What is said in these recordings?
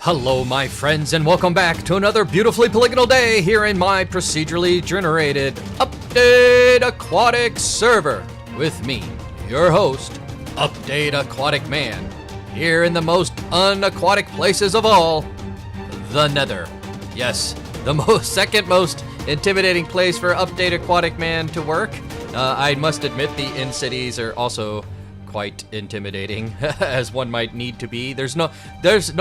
Hello, my friends, and welcome back to another beautifully polygonal day here in my procedurally generated Update Aquatic server with me, your host, Update Aquatic Man, here in the most unaquatic places of all, the Nether. Yes, the second most intimidating place for Update Aquatic Man to work. I must admit the in-cities are also quite intimidating, as one might need to be. There's no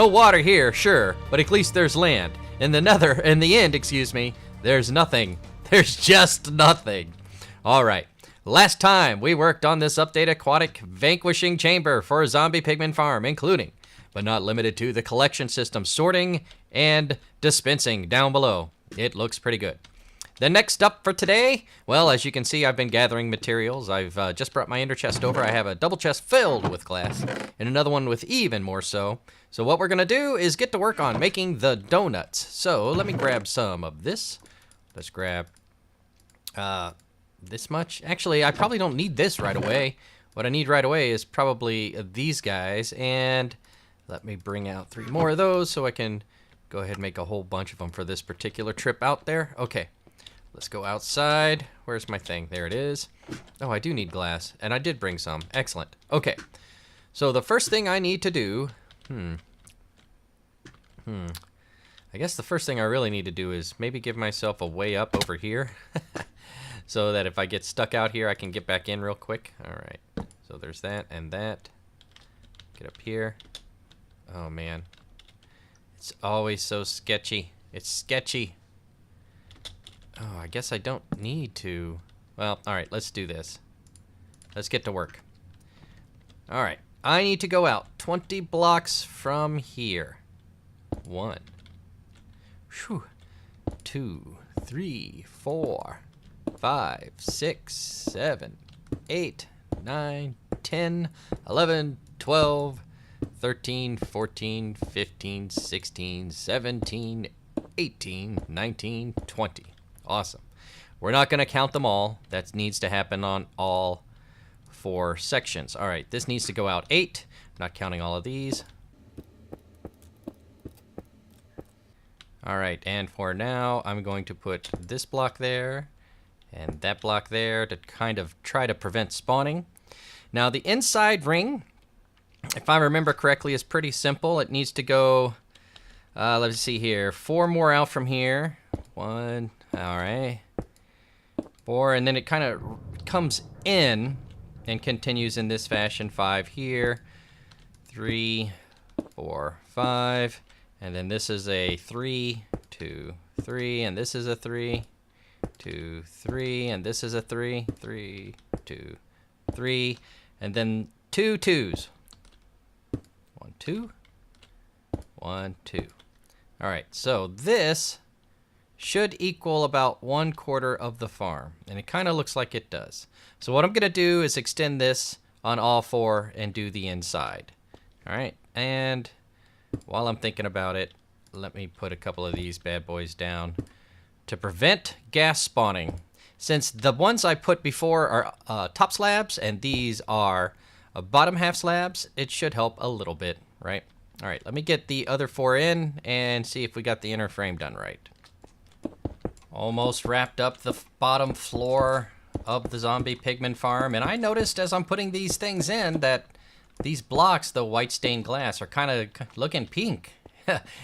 water here, sure, but at least there's land. In the end, there's nothing. There's just nothing. All right. Last time we worked on this Update Aquatic vanquishing chamber for a zombie pigman farm, including, but not limited to, the collection system sorting and dispensing down below. It looks pretty good. The next up for today, well, as you can see, I've been gathering materials. I've just brought my ender chest over. I have a double chest filled with glass and another one with even more so. So what we're going to do is get to work on making the donuts. So let me grab some of this. Let's grab this much. Actually, I probably don't need this right away. What I need right away is probably these guys. And let me bring out 3 more of those so I can go ahead and make a whole bunch of them for this particular trip out there. Okay. Let's go outside. Where's my thing? There it is. Oh, I do need glass, and I did bring some. Excellent. Okay, so the first thing I need to do, I guess the first thing I really need to do is maybe give myself a way up over here, so that if I get stuck out here, I can get back in real quick. All right, so there's that and that. Get up here. Oh, man. It's always so sketchy. It's sketchy. Oh, I guess I don't need to. Well, all right, let's do this. Let's get to work. All right, I need to go out 20 blocks from here. 1, 2, 3, 4, 5, 6, 7, 8, 9, 10, 11, 12, 13, 14, 15, 16, 17, 18, 19, 20. Awesome. We're not going to count them all. That needs to happen on all 4 sections. All right, this needs to go out 8. Not counting all of these. All right, and for now, I'm going to put this block there and that block there to kind of try to prevent spawning. Now, the inside ring, if I remember correctly, is pretty simple. It needs to go, let's see here, 4 more out from here. 1, all right, 4, and then it kind of comes in and continues in this fashion. 5 here, 3, 4, 5, and then this is a 3, 2, 3, and this is a 3, 2, 3, and this is a 3, 3, 2, 3, and then 2 2s. 1, 2, 1, 2. All right, so this should equal about 1/4 of the farm, and it kind of looks like it does. So what I'm going to do is extend this on all 4 and do the inside. All right, and while I'm thinking about it, let me put a couple of these bad boys down to prevent gas spawning. Since the ones I put before are top slabs and these are bottom half slabs, it should help a little bit, right? All right, let me get the other 4 in and see if we got the inner frame done right. Almost wrapped up the bottom floor of the zombie pigman farm, and I noticed as I'm putting these things in that these blocks, the white stained glass, are kind of looking pink.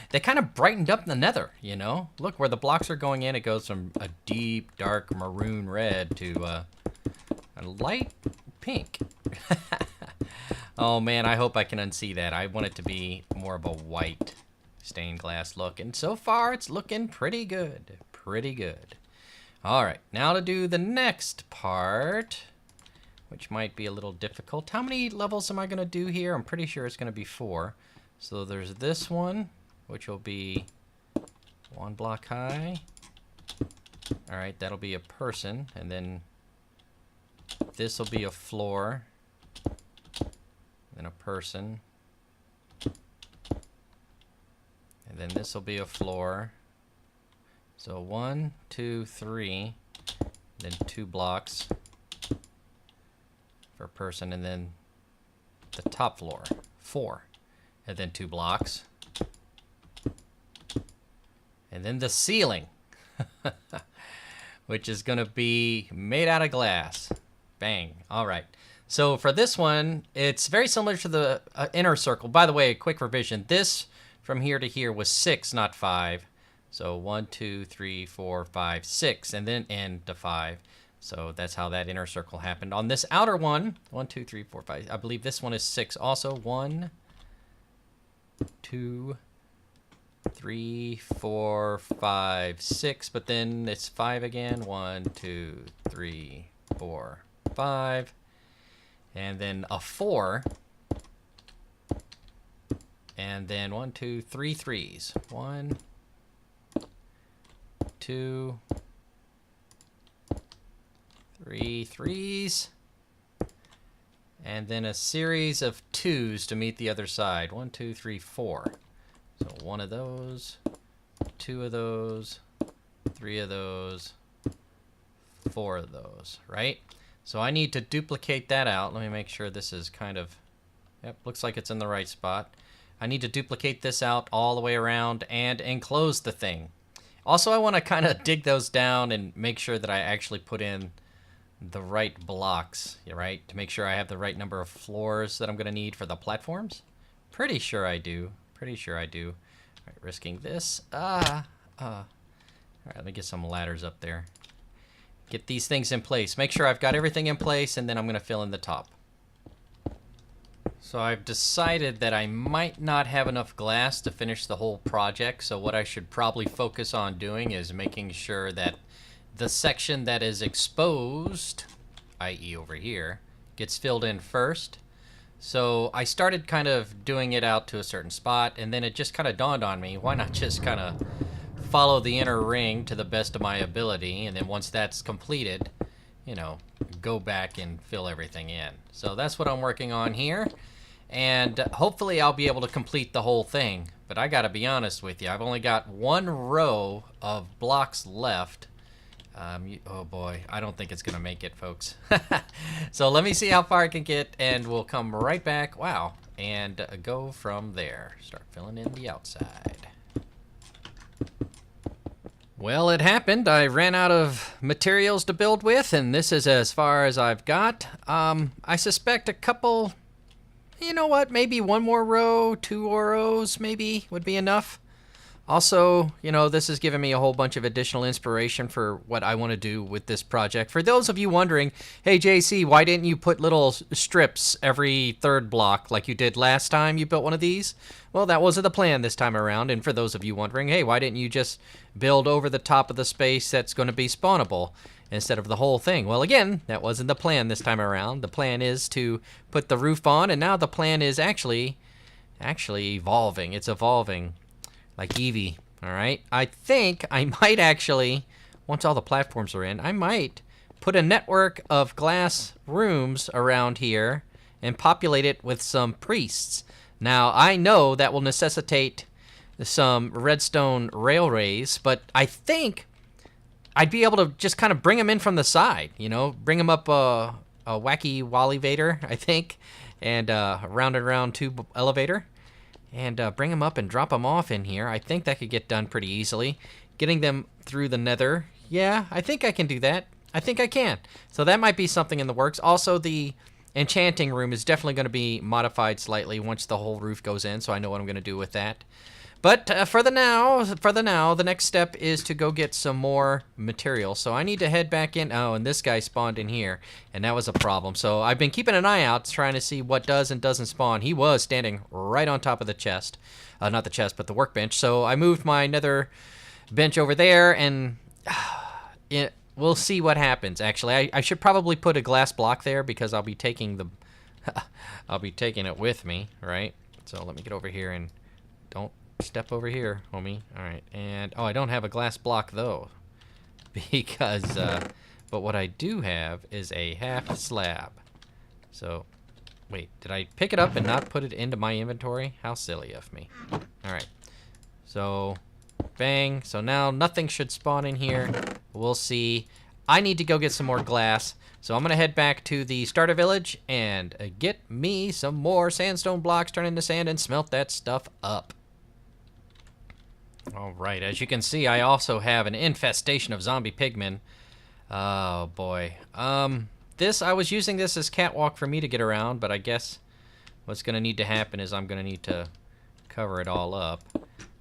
They kind of brightened up the nether, you know? Look, where the blocks are going in, it goes from a deep, dark maroon red to a light pink. Oh man, I hope I can unsee that. I want it to be more of a white stained glass look, and so far it's looking pretty good. Pretty good. All right, now to do the next part, which might be a little difficult. How many levels am I going to do here? I'm pretty sure it's going to be 4. So there's this one, which will be 1 block high. All right, that'll be a person, and then this will be a floor, then a person, and then this will be a floor. So 1, 2, 3, then 2 blocks for a person, and then the top floor, 4, and then 2 blocks, And then the ceiling, which is going to be made out of glass. Bang. All right. So for this one, it's very similar to the inner circle. By the way, a quick revision. This from here to here was 6, not 5. So 1, 2, 3, 4, 5, 6, and then end to 5. So that's how that inner circle happened. On this outer one, 1, 2, 3, 4, 5. I believe this one is 6 also. 1, 2, 3, 4, 5, 6. But then it's 5 again. 1, 2, 3, 4, 5. And then a 4. And then 1, 2, 3 threes. 1, 2, 3 threes. And then a series of 2s to meet the other side. 1, 2, 3, 4. So 1 of those, 2 of those, 3 of those, 4 of those, right? So I need to duplicate that out. Let me make sure this is kind of, yep, looks like it's in the right spot. I need to duplicate this out all the way around and enclose the thing. Also, I want to kind of dig those down and make sure that I actually put in the right blocks, right? To make sure I have the right number of floors that I'm going to need for the platforms. Pretty sure I do. Pretty sure I do. All right, risking this. All right, let me get some ladders up there. Get these things in place. Make sure I've got everything in place, and then I'm going to fill in the top. So I've decided that I might not have enough glass to finish the whole project, so what I should probably focus on doing is making sure that the section that is exposed, i.e. over here, gets filled in first. So I started kind of doing it out to a certain spot, and then it just kind of dawned on me, why not just kind of follow the inner ring to the best of my ability, and then once that's completed, you know, go back and fill everything in. So that's what I'm working on here, and hopefully I'll be able to complete the whole thing. But I gotta be honest with you, I've only got 1 row of blocks left. Oh boy, I don't think it's gonna make it, folks. So let me see how far I can get, and we'll come right back. Wow, and go from there. Start filling in the outside. Well, it happened. I ran out of materials to build with, and this is as far as I've got. I suspect a couple, you know what, maybe 1 more row, 2 rows maybe would be enough. Also, you know, this has given me a whole bunch of additional inspiration for what I want to do with this project. For those of you wondering, hey JC, why didn't you put little strips every 3rd block like you did last time you built one of these? Well, that wasn't the plan this time around. And for those of you wondering, hey, why didn't you just build over the top of the space that's going to be spawnable instead of the whole thing? Well, again, that wasn't the plan this time around. The plan is to put the roof on, and now the plan is actually evolving. It's evolving. Like Eevee, all right? I think I might actually, once all the platforms are in, I might put a network of glass rooms around here and populate it with some priests. Now, I know that will necessitate some redstone railways, but I think I'd be able to just kind of bring them in from the side, you know? Bring them up a wacky Wallyvator, I think, and a round and round tube elevator. And bring them up and drop them off in here. I think that could get done pretty easily. Getting them through the nether. Yeah, I think I can do that. I think I can. So that might be something in the works. Also, the enchanting room is definitely going to be modified slightly once the whole roof goes in, so I know what I'm going to do with that. But for the now, the next step is to go get some more material. So I need to head back in. Oh, and this guy spawned in here, and that was a problem. So I've been keeping an eye out, trying to see what does and doesn't spawn. He was standing right on top of the chest. Not the chest, but the workbench. So I moved my nether bench over there, and we'll see what happens. Actually, I should probably put a glass block there because I'll be taking the I'll be taking it with me, right? So let me get over here and don't step over here, homie. All right, and oh, I don't have a glass block though, because but what I do have is a half slab. So wait, did I pick it up and not put it into my inventory? How silly of me. All right, so bang. So now nothing should spawn in here. We'll see. I need to go get some more glass, so I'm gonna head back to the starter village and get me some more sandstone blocks, turn into sand, and smelt that stuff up. All right, as you can see, I also have an infestation of zombie pigmen. Oh boy. I was using this as catwalk for me to get around, but I guess what's gonna need to happen is I'm gonna need to cover it all up.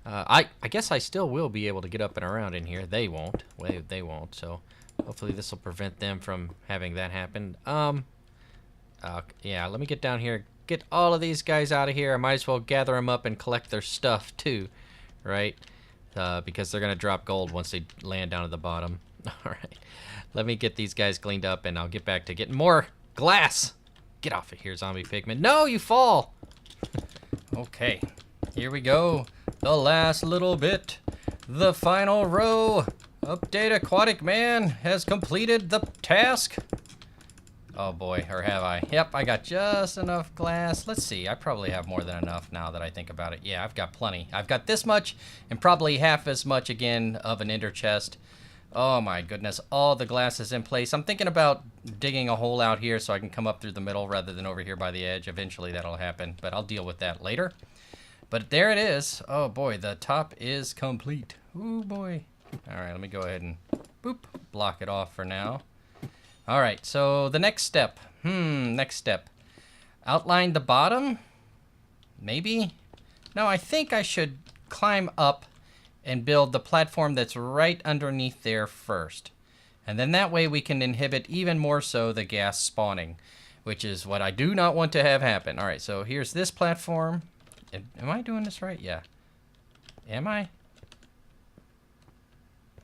I guess I still will be able to get up and around in here. They won't. They won't. So hopefully this will prevent them from having that happen. Yeah. Let me get down here. Get all of these guys out of here. I might as well gather them up and collect their stuff too, right? Because they're gonna drop gold once they land down at the bottom. All right. Let me get these guys cleaned up, and I'll get back to getting more glass. Get off of here, zombie pigman. No, you fall. Okay. Here we go. The last little bit. The final row. Update Aquatic Man has completed the task. Oh boy, or have I? Yep, I got just enough glass. Let's see, I probably have more than enough now that I think about it. Yeah, I've got plenty. I've got this much and probably half as much again of an ender chest. Oh my goodness, all the glass is in place. I'm thinking about digging a hole out here so I can come up through the middle rather than over here by the edge. Eventually that'll happen, but I'll deal with that later. But there it is. Oh boy, the top is complete. Ooh boy. All right, let me go ahead and boop, block it off for now. All right, so the next step. Next step. Outline the bottom? Maybe? No, I think I should climb up and build the platform that's right underneath there first. And then that way we can inhibit even more so the gas spawning, which is what I do not want to have happen. All right, so here's this platform. Am I doing this right? Yeah. Am I?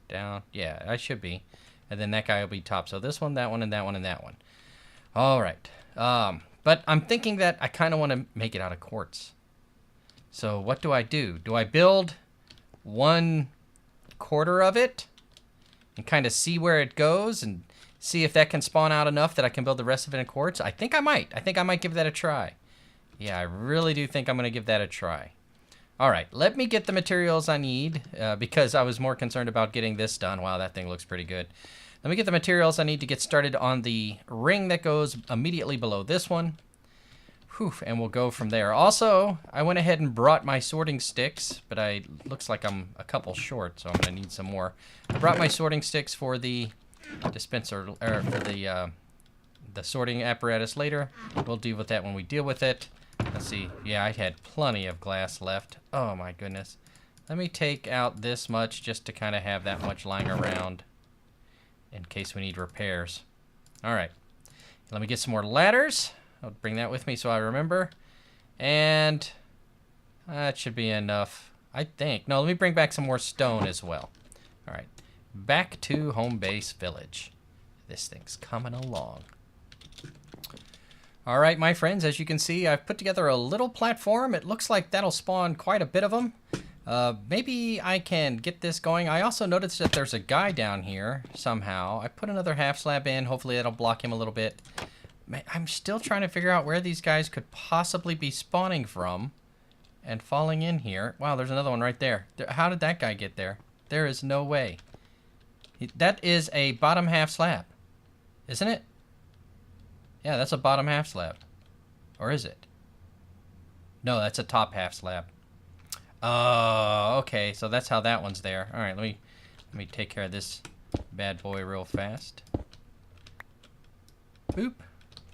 Down. Yeah, I should be. And then that guy will be top. So this one, that one, and that one, and that one. All right. But I'm thinking that I kind of want to make it out of quartz. So what do I do? Do I build 1/4 of it and kind of see where it goes and see if that can spawn out enough that I can build the rest of it in quartz? I think I might. I think I might give that a try. Yeah, I really do think I'm going to give that a try. All right, let me get the materials I need because I was more concerned about getting this done. Wow, that thing looks pretty good. Let me get the materials I need to get started on the ring that goes immediately below this one. Whew, and we'll go from there. Also, I went ahead and brought my sorting sticks, but looks like I'm a couple short, so I'm going to need some more. I brought my sorting sticks for the dispenser, or for the sorting apparatus later. We'll deal with that when we deal with it. Let's see. Yeah, I had plenty of glass left. Oh my goodness. Let me take out this much just to kind of have that much lying around in case we need repairs. All right. Let me get some more ladders. I'll bring that with me so I remember. And that should be enough, I think. No, let me bring back some more stone as well. All right. Back to home base village. This thing's coming along. All right, my friends, as you can see, I've put together a little platform. It looks like that'll spawn quite a bit of them. Maybe I can get this going. I also noticed that there's a guy down here somehow. I put another half slab in. Hopefully that'll block him a little bit. I'm still trying to figure out where these guys could possibly be spawning from and falling in here. Wow, there's another one right there. How did that guy get there? There is no way. That is a bottom half slab, isn't it? Yeah, that's a bottom half slab. Or is it? No, that's a top half slab. Oh, okay. So that's how that one's there. All right, let me take care of this bad boy real fast. Boop.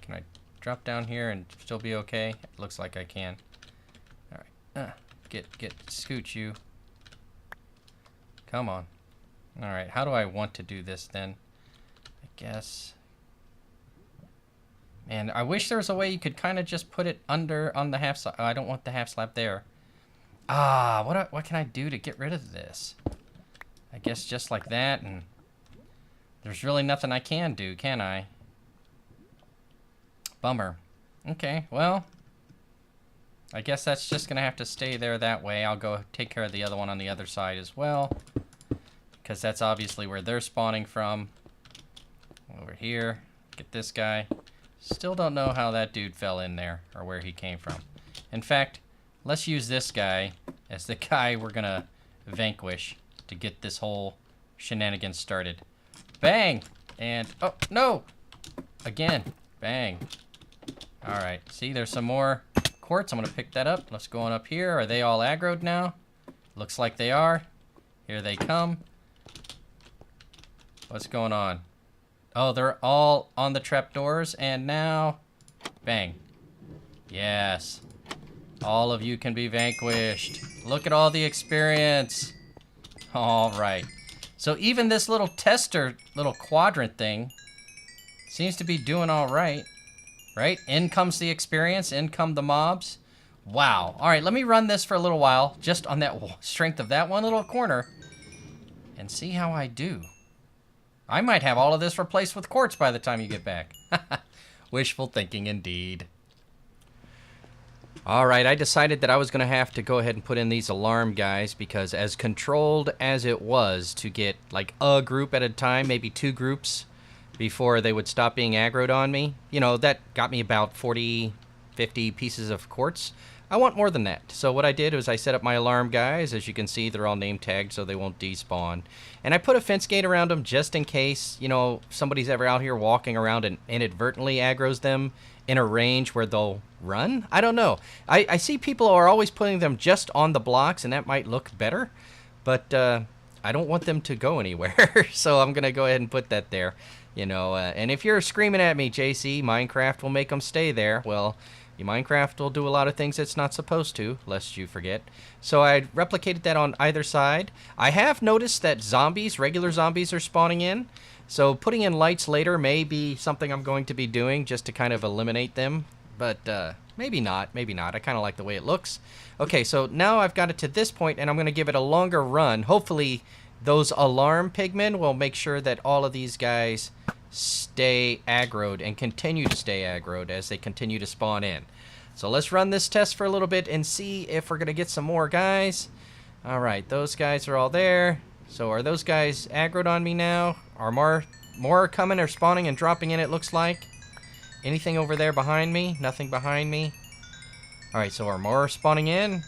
Can I drop down here and still be okay? It looks like I can. All right. Scooch you. Come on. All right. How do I want to do this then? I guess. And I wish there was a way you could kind of just put it under on the half slab. Oh, I don't want the half slab there. Ah, what can I do to get rid of this? I guess just like that, and there's really nothing I can do, can I? Bummer. Okay, well, I guess that's just gonna have to stay there that way. I'll go take care of the other one on the other side as well, because that's obviously where they're spawning from. Over here, get this guy. Still don't know how that dude fell in there or where he came from. In fact, let's use this guy as the guy we're gonna vanquish to get this whole shenanigans started. Bang! And, oh, no! Again, bang. All right, see, there's some more quartz. I'm gonna pick that up. Let's go on up here. Are they all aggroed now? Looks like they are. Here they come. What's going on? Oh, they're all on the trapdoors, and now... Bang. Yes. All of you can be vanquished. Look at all the experience. All right. So even this little tester, little quadrant thing, seems to be doing all right. Right? In comes the experience, in come the mobs. Wow. All right, let me run this for a little while, just on that strength of that one little corner, and see how I do. I might have all of this replaced with quartz by the time you get back. Wishful thinking indeed. All right, I decided that I was going to have to go ahead and put in these alarm guys because as controlled as it was to get like a group at a time, maybe 2 groups before they would stop being aggroed on me, you know, that got me about 40, 50 pieces of quartz. I want more than that. So what I did was I set up my alarm guys. As you can see, they're all name tagged so they won't despawn. And I put a fence gate around them just in case, you know, somebody's ever out here walking around and inadvertently aggroes them in a range where they'll run. I don't know. I see people are always putting them just on the blocks, and that might look better. But I don't want them to go anywhere. So I'm going to go ahead and put that there. You know, and if you're screaming at me, JC, Minecraft will make them stay there. Well... Minecraft will do a lot of things it's not supposed to, lest you forget. So I replicated that on either side. I have noticed that zombies, regular zombies, are spawning in. So putting in lights later may be something I'm going to be doing just to kind of eliminate them. But maybe not, maybe not. I kind of like the way it looks. Okay, so now I've got it to this point, and I'm going to give it a longer run. Hopefully those alarm pigmen will make sure that all of these guys stay aggroed and continue to stay aggroed as they continue to spawn in. So let's run this test for a little bit and see if we're gonna get some more guys. All right, those guys are all there. So are those guys aggroed on me now? Are more coming or spawning and dropping in, it looks like? Anything over there behind me? Nothing behind me. All right, so are more spawning in?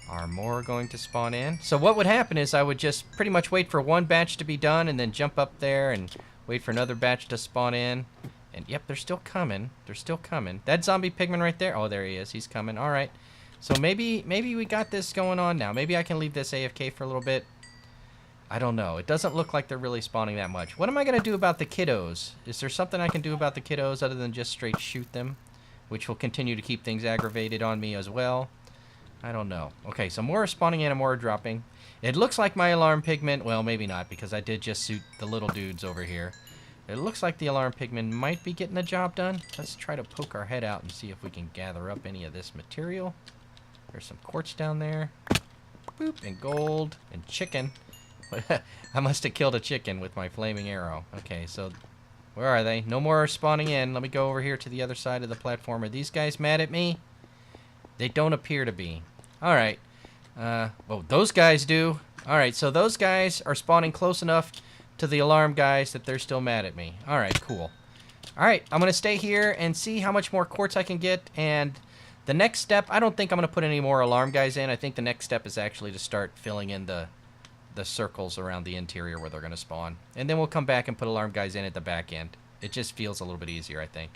Are more going to spawn in? So what would happen is I would just pretty much wait for one batch to be done and then jump up there and wait for another batch to spawn in. And yep, they're still coming. They're still coming. That zombie pigman right there. Oh, there he is. He's coming. All right. So maybe we got this going on now. Maybe I can leave this AFK for a little bit. I don't know. It doesn't look like they're really spawning that much. What am I going to do about the kiddos? Is there something I can do about the kiddos other than just straight shoot them? Which will continue to keep things aggravated on me as well. I don't know. Okay, so more are spawning in and more are dropping. It looks like my alarm pigment, well, maybe not, because I did just shoot the little dudes over here. It looks like the alarm pigment might be getting the job done. Let's try to poke our head out and see if we can gather up any of this material. There's some quartz down there. Boop, and gold, and chicken. I must have killed a chicken with my flaming arrow. Okay, so where are they? No more spawning in. Let me go over here to the other side of the platform. Are these guys mad at me? They don't appear to be. All right. Well, those guys do. All right, so those guys are spawning close enough to the alarm guys that they're still mad at me. All right, cool. All right, I'm going to stay here and see how much more quartz I can get. And the next step, I don't think I'm going to put any more alarm guys in. I think the next step is actually to start filling in the circles around the interior where they're going to spawn. And then we'll come back and put alarm guys in at the back end. It just feels a little bit easier, I think.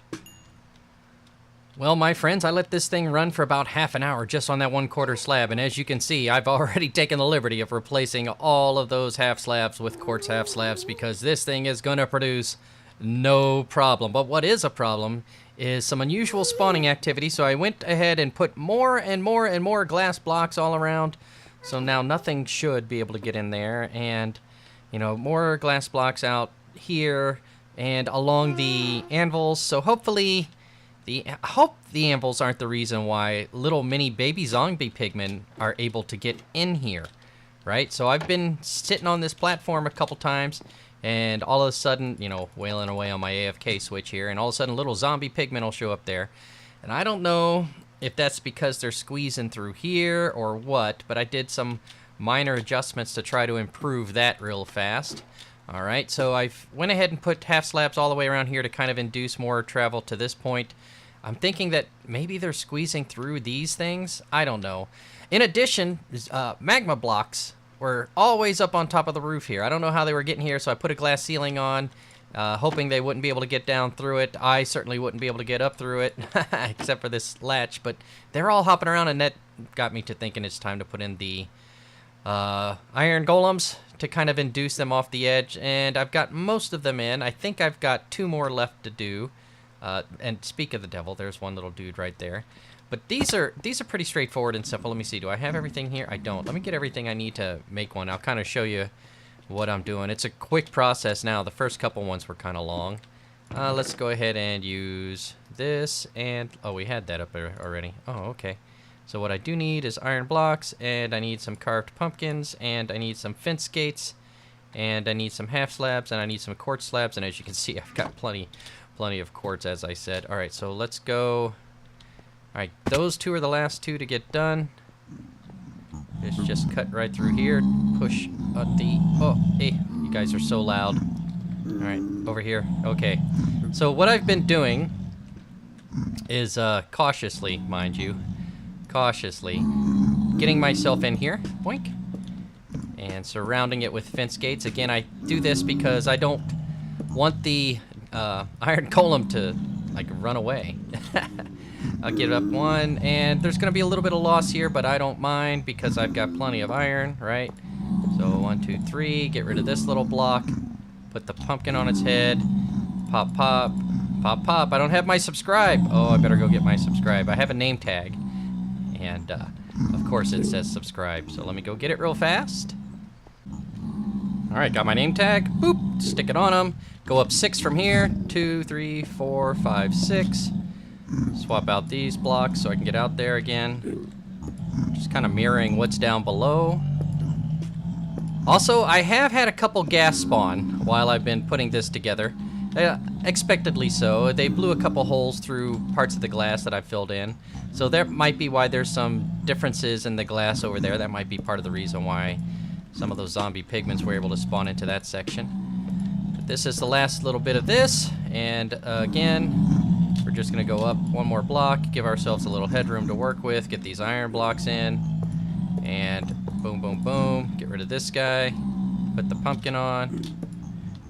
Well, my friends, I let this thing run for about half an hour just on that 1/4 slab, and as you can see, I've already taken the liberty of replacing all of those half slabs with quartz half slabs because this thing is going to produce no problem. But what is a problem is some unusual spawning activity, so I went ahead and put more and more and more glass blocks all around, so now nothing should be able to get in there, and, you know, more glass blocks out here and along the anvils, so hopefully... I hope the anvils aren't the reason why little mini baby zombie pigmen are able to get in here, right? So I've been sitting on this platform a couple times, and all of a sudden, you know, wailing away on my AFK switch here, and all of a sudden little zombie pigmen will show up there. And I don't know if that's because they're squeezing through here or what, but I did some minor adjustments to try to improve that real fast. All right, so I've went ahead and put half slabs all the way around here to kind of induce more travel to this point. I'm thinking that maybe they're squeezing through these things. I don't know. In addition, magma blocks were always up on top of the roof here. I don't know how they were getting here, so I put a glass ceiling on, hoping they wouldn't be able to get down through it. I certainly wouldn't be able to get up through it, except for this latch. But they're all hopping around, and that got me to thinking it's time to put in the iron golems to kind of induce them off the edge, and I've got most of them in. I think I've got 2 more left to do. And speak of the devil, there's one little dude right there. But these are pretty straightforward and simple. Let me see. Do I have everything here? I don't. Let me get everything I need to make one. I'll kind of show you what I'm doing. It's a quick process now. The first couple ones were kind of long. Let's go ahead and use this. And oh, we had that up there already. Oh, okay. So what I do need is iron blocks, and I need some carved pumpkins, and I need some fence gates, and I need some half slabs, and I need some quartz slabs. And as you can see, I've got plenty of quartz, as I said. All right, so let's go. All right, those 2 are the last 2 to get done. Let's just cut right through here. Push the. Oh, hey, you guys are so loud. All right, over here. Okay. So what I've been doing is cautiously, mind you, getting myself in here. Boink. And surrounding it with fence gates. Again, I do this because I don't want the iron golem to like run away. I'll get up 1, and there's gonna be a little bit of loss here, but I don't mind because I've got plenty of iron, right? So 1, 2, 3, get rid of this little block, put the pumpkin on its head, pop, pop, pop, pop. I don't have my subscribe. Oh, I better go get my subscribe. I have a name tag, and of course it says subscribe, so let me go get it real fast. All right, got my name tag. Boop, stick it on them. Go up 6 from here. 2, 3, 4, 5, 6. Swap out these blocks so I can get out there again. Just kind of mirroring what's down below. Also, I have had a couple gas spawn while I've been putting this together. Expectedly so. They blew a couple holes through parts of the glass that I filled in. So that might be why there's some differences in the glass over there. That might be part of the reason why some of those zombie pigments were able to spawn into that section. But this is the last little bit of this. And again, we're just going to go up 1 more block, give ourselves a little headroom to work with, get these iron blocks in, and boom, boom, boom. Get rid of this guy, put the pumpkin on,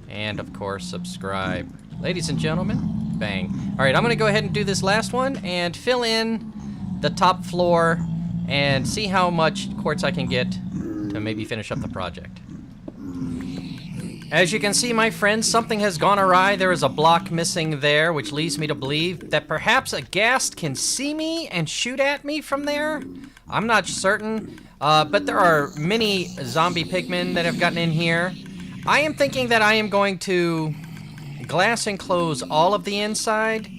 and of course, subscribe. Ladies and gentlemen, bang. All right, I'm going to go ahead and do this last one and fill in the top floor and see how much quartz I can get to maybe finish up the project. As you can see, my friends, something has gone awry. There is a block missing there, which leads me to believe that perhaps a ghast can see me and shoot at me from there. I'm not certain, but there are many zombie pigmen that have gotten in here. I am thinking that I am going to glass enclose all of the inside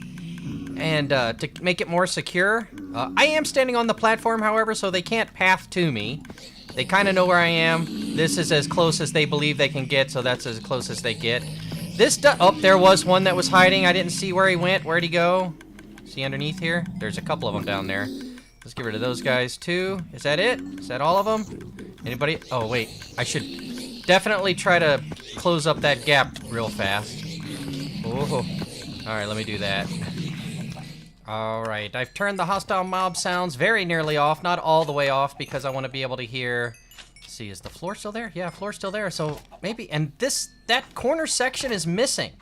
and to make it more secure. I am standing on the platform, however, so they can't path to me. They kind of know where I am. This is as close as they believe they can get, so that's as close as they get. Oh, there was one that was hiding. I didn't see where he went. Where'd he go? See underneath here? There's a couple of them down there. Let's get rid of those guys, too. Is that it? Is that all of them? Anybody? Oh, wait. I should definitely try to close up that gap real fast. Oh. All right, let me do that. All right, I've turned the hostile mob sounds very nearly off, not all the way off, because I want to be able to hear. Let's see, is the floor still there? Yeah, floor's still there. So maybe, and that corner section is missing.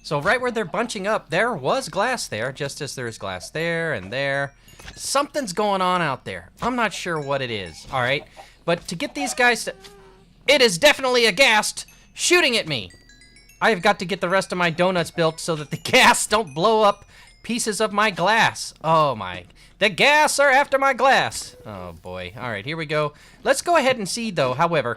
So right where they're bunching up, there was glass there, just as there's glass there and there. Something's going on out there. I'm not sure what it is. All right, but to get these guys to, it is definitely a ghast shooting at me. I have got to get the rest of my donuts built so that the gas don't blow up pieces of my glass. Oh my, the gas are after my glass. Oh boy. All right, here we go. Let's go ahead and see though, however,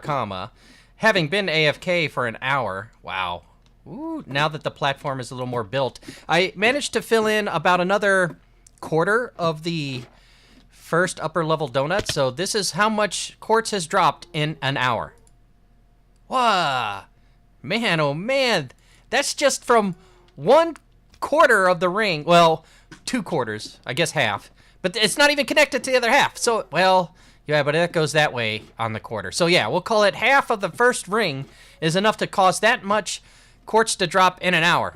having been AFK for an hour, wow. Ooh, now that the platform is a little more built, I managed to fill in about another quarter of the first upper level donut. So this is how much quartz has dropped in an hour. Wow. Man, oh man, that's just from 1/4 of the ring. Well, 2/4, I guess half. But it's not even connected to the other half. So, well, yeah, but that goes that way on the quarter. So yeah, we'll call it half of the first ring is enough to cause that much quartz to drop in an hour.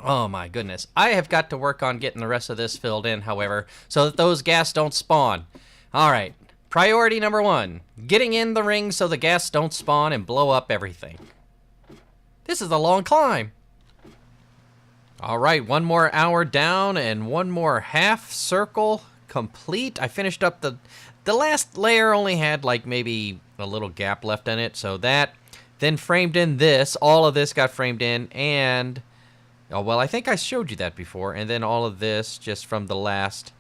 Oh my goodness. I have got to work on getting the rest of this filled in, however, so that those gas don't spawn. All right, priority number 1, getting in the ring so the gas don't spawn and blow up everything. This is a long climb. All right, 1 more hour down and 1 more half circle complete. I finished up the last layer only had like maybe a little gap left in it. So that then framed in this. All of this got framed in, and oh well, I think I showed you that before. And then all of this just from the last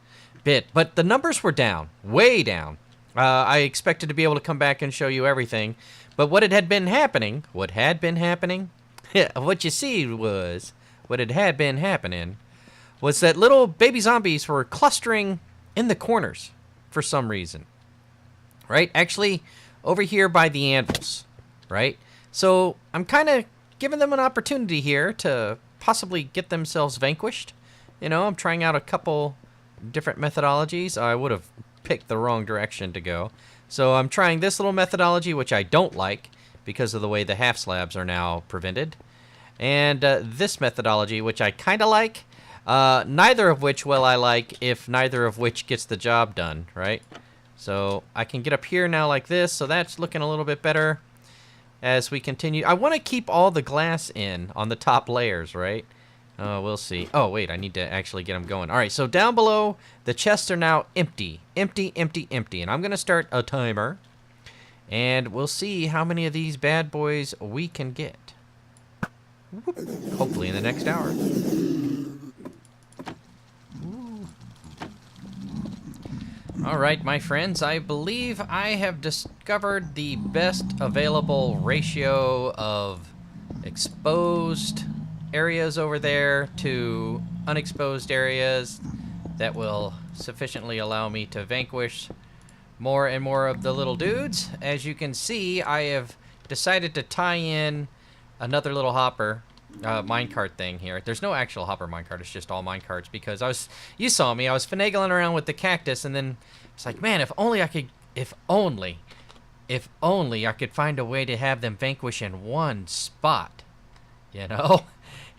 bit. But the numbers were down, way down. I expected to be able to come back and show you everything, but what had been happening, what you see was, what had been happening was that little baby zombies were clustering in the corners for some reason, right? Actually, over here by the anvils, right? So I'm kind of giving them an opportunity here to possibly get themselves vanquished. You know, I'm trying out a couple different methodologies. I would have picked the wrong direction to go. So I'm trying this little methodology, which I don't like because of the way the half slabs are now prevented. And this methodology, which I kind of like. Neither of which will I like if neither of which gets the job done, right? So I can get up here now like this, so that's looking a little bit better as we continue. I want to keep all the glass in on the top layers, right? We'll see. Oh, wait, I need to actually get them going. All right, so down below, the chests are now empty. Empty, empty, empty. And I'm going to start a timer, and we'll see how many of these bad boys we can get. Hopefully in the next hour. All right, my friends, I believe I have discovered the best available ratio of exposed areas over there to unexposed areas that will sufficiently allow me to vanquish more and more of the little dudes. As you can see, I have decided to tie in another little hopper minecart thing here. There's no actual hopper minecart, it's just all minecarts, because you saw me, I was finagling around with the cactus, and then it's like, man, if only I could find a way to have them vanquish in one spot, you know?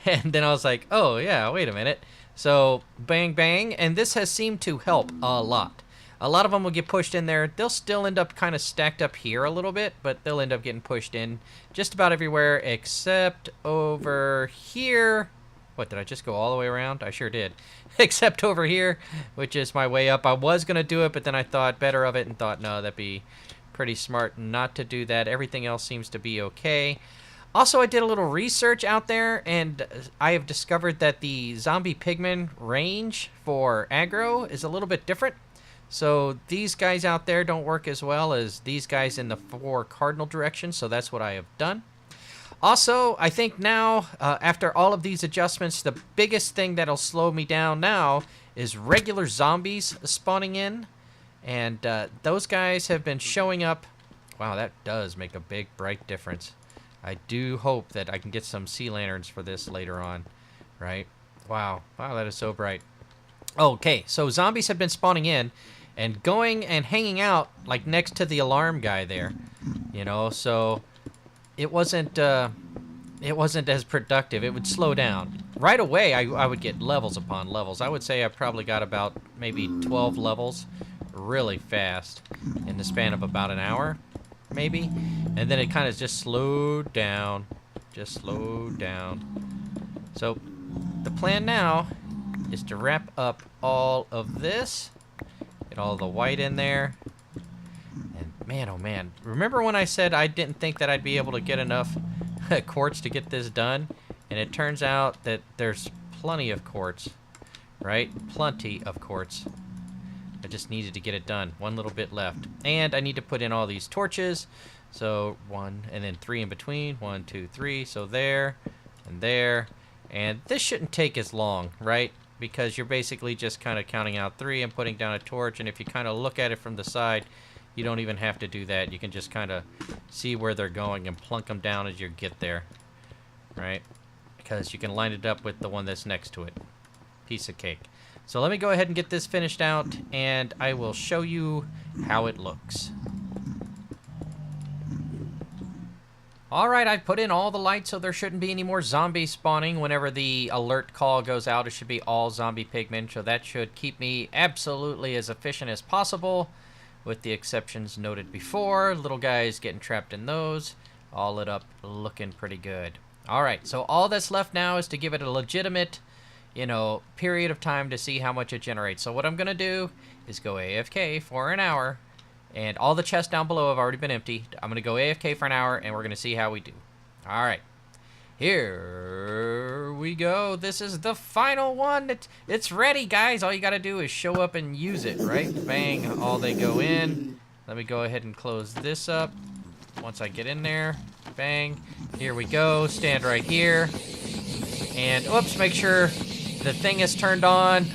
And then I was like, oh yeah, wait a minute. So bang bang, and this has seemed to help a lot. A lot of them will get pushed in there. They'll still end up kind of stacked up here a little bit, but they'll end up getting pushed in just about everywhere except over here. What, did I just go all the way around? I sure did. Except over here, which is my way up. I was going to do it, but then I thought better of it and thought, no, that'd be pretty smart not to do that. Everything else seems to be okay. Also, I did a little research out there, and I have discovered that the zombie pigman range for aggro is a little bit different. So these guys out there don't work as well as these guys in the 4 cardinal directions, so that's what I have done. Also, I think now, after all of these adjustments, the biggest thing that'll slow me down now is regular zombies spawning in. And those guys have been showing up. Wow, that does make a big, bright difference. I do hope that I can get some sea lanterns for this later on, right? Wow, that is so bright. Okay, so zombies have been spawning in and going and hanging out like next to the alarm guy there, you know, so it wasn't as productive. It would slow down. Right away, I would get levels upon levels. I would say I probably got about maybe 12 levels really fast in the span of about an hour, maybe. And then it kind of just slowed down. So the plan now is to wrap up all of this. Get all the white in there. And man, oh man. Remember when I said I didn't think that I'd be able to get enough quartz to get this done? And it turns out that there's plenty of quartz, right? Plenty of quartz. I just needed to get it done. One little bit left. And I need to put in all these torches. So 1 and then 3 in between. 1, 2, 3. So there and there. And this shouldn't take as long, right? Because you're basically just kind of counting out 3 and putting down a torch. And if you kind of look at it from the side, you don't even have to do that. You can just kind of see where they're going and plunk them down as you get there, right? Because you can line it up with the one that's next to it. Piece of cake. So let me go ahead and get this finished out, and I will show you how it looks. Alright, I've put in all the lights, so there shouldn't be any more zombies spawning. Whenever the alert call goes out, it should be all zombie pigmen, so that should keep me absolutely as efficient as possible, with the exceptions noted before. Little guys getting trapped in those. All lit up, looking pretty good. Alright, so all that's left now is to give it a legitimate, you know, period of time to see how much it generates. So what I'm going to do is go AFK for an hour And all the chests down below have already been empty. I'm going to go AFK for an hour, and we're going to see how we do. All right. Here we go. This is the final one. It's ready, guys. All you got to do is show up and use it, right? Bang. All they go in. Let me go ahead and close this up. Once I get in there. Bang. Here we go. Stand right here. And, oops, make sure the thing is turned on.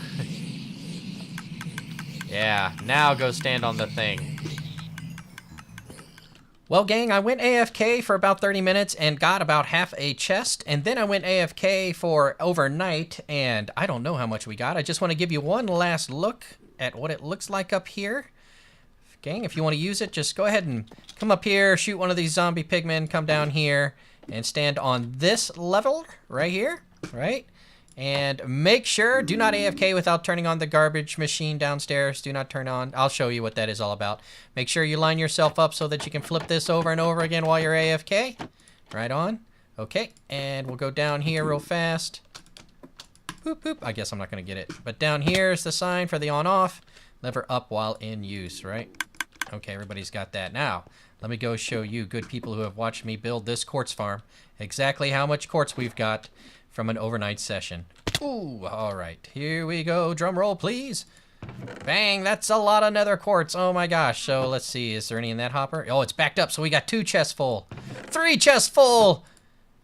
Yeah, now go stand on the thing. Well, gang, I went AFK for about 30 minutes and got about half a chest, and then I went AFK for overnight, and I don't know how much we got. I just want to give you one last look at what it looks like up here. Gang, if you want to use it, just go ahead and come up here, shoot one of these zombie pigmen, come down here, and stand on this level right here, right? And make sure, do not AFK without turning on the garbage machine downstairs. Do not turn on. I'll show you what that is all about. Make sure you line yourself up so that you can flip this over and over again while you're AFK. Right on. Okay, and we'll go down here real fast. Boop, boop. I guess I'm not going to get it. But down here is the sign for the on-off. Lever up while in use, right? Okay, everybody's got that. Now, let me go show you, good people who have watched me build this quartz farm, exactly how much quartz we've got from an overnight session. Ooh, all right. Here we go. Drum roll, please. Bang, that's a lot of nether quartz. Oh my gosh. So let's see, is there any in that hopper? Oh, it's backed up, so we got 2 chests full. 3 chests full.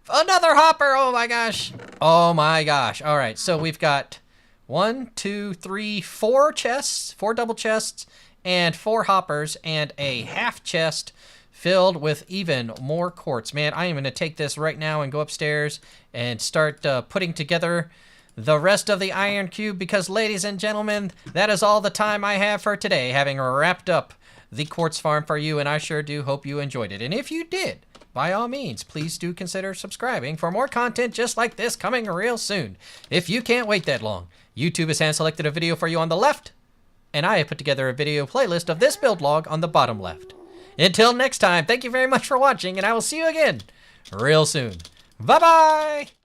Another hopper. Oh my gosh. Oh my gosh. All right, so we've got 1, 2, 3, 4 chests, 4 double chests, and 4 hoppers, and a half chest filled with even more quartz. Man, I am going to take this right now and go upstairs and start putting together the rest of the iron cube, because, ladies and gentlemen, that is all the time I have for today, having wrapped up the quartz farm for you, and I sure do hope you enjoyed it. And if you did, by all means, please do consider subscribing for more content just like this coming real soon. If you can't wait that long, YouTube has hand-selected a video for you on the left, and I have put together a video playlist of this build log on the bottom left. Until next time, thank you very much for watching, and I will see you again real soon. Bye-bye!